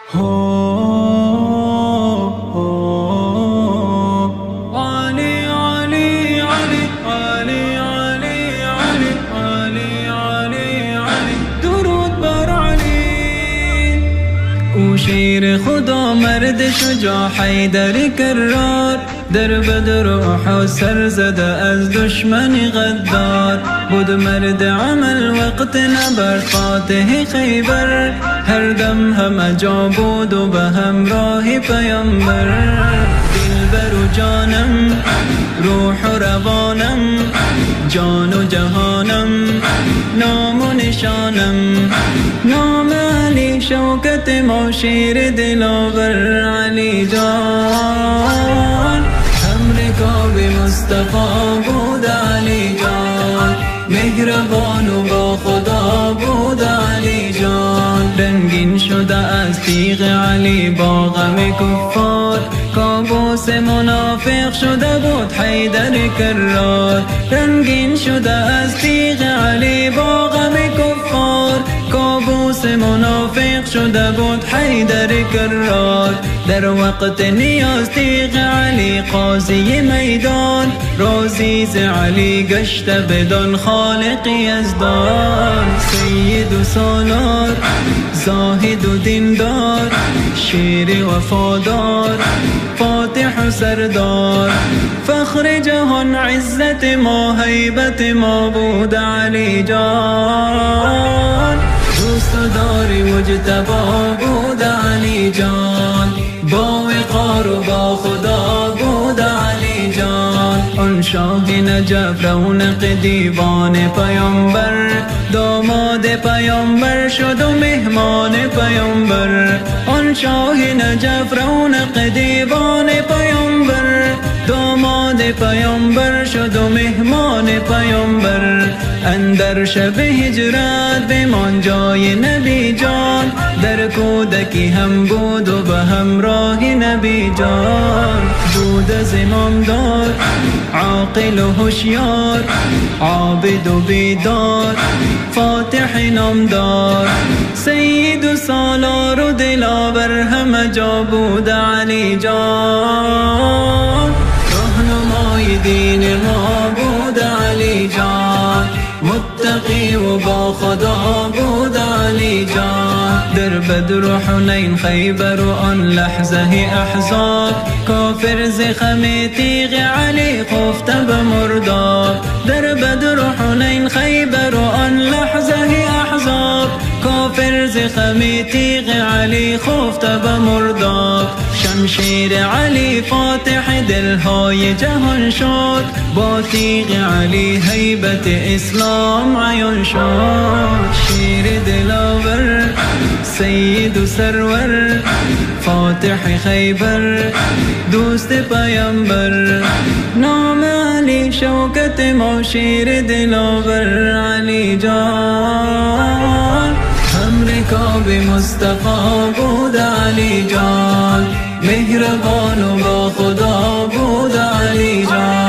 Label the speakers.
Speaker 1: علي علي علي علي علي علي علي علي علي درود بر علي. او خدا مرد شجاع حیدر کرار، در بدر و احد سر زده از دشمنی غدار. بود مرد عمل وقت نبرد فاتح خیبر، هر دم همه جا بود و به همراه پیامبر. دلبر و جانم، روح و روانم، جان و جهانم، نام و نشانم، نام علی شوکت ما شیر دلاور علی جان. همرکاب مصطفی بود علی جان، مهربان و با خدا بود علی جان. رنگین شده از تیغ علی با غم کفار، کابوس منافق شده بود حیدر کرار. رنگین شده از تیغ علی با غم کفار، کابوس منافق شده بود حیدر کرار. در وقت نیاز تیغ علی قاضی میدان، رازیز علی گشت بدان خالق یزدان. سید و سالار، زاهد و دیندار، شیر وفادار، فاتح و سردار، فخر جهان عزت ما هیبت ما بود علی جان. دوست داری مجتبی بود علی جان، با وقار و با خدا بود علی جان. آن شاه نجف رونق دیوان پیامبر، داماد پیامبر شد و مهمان پیامبر. آن شاه نجف رونق دیوان پیامبر، داماد پیامبر شد و مهمان پیامبر. اندر شب هجرت بمان جای نبی جان، در کودکی هم بود و به همراه نبی جان. بود از امامدار، عاقل و هوشیار، عابد و بیدار، فاتح نامدار. سید و سالار و دلاور همه جا بود علی جان. راهنمای دین ما بود علی جان، متقی و با خدا بود علی جان. در بدر و حنین خیبر و آن لحظه احزاب، کافر ز خم تیغ علی خفته به مرداب. در بدر و حنین خیبر و آن لحظه احزاب، کافر ز خم تیغ علی خفته به مرداب. شمشیر علی فاتح دلهای جهان شد، با تیغ علی هیبت اسلام عیان شد. شیر دلاور، سید و سرور، فاتح خیبر، دوست پیامبر. نام علی شوکت ما شیر دلاور علی جان. همرکاب مصطفی بود علی جان، مهربان و با خدا بود علی جان.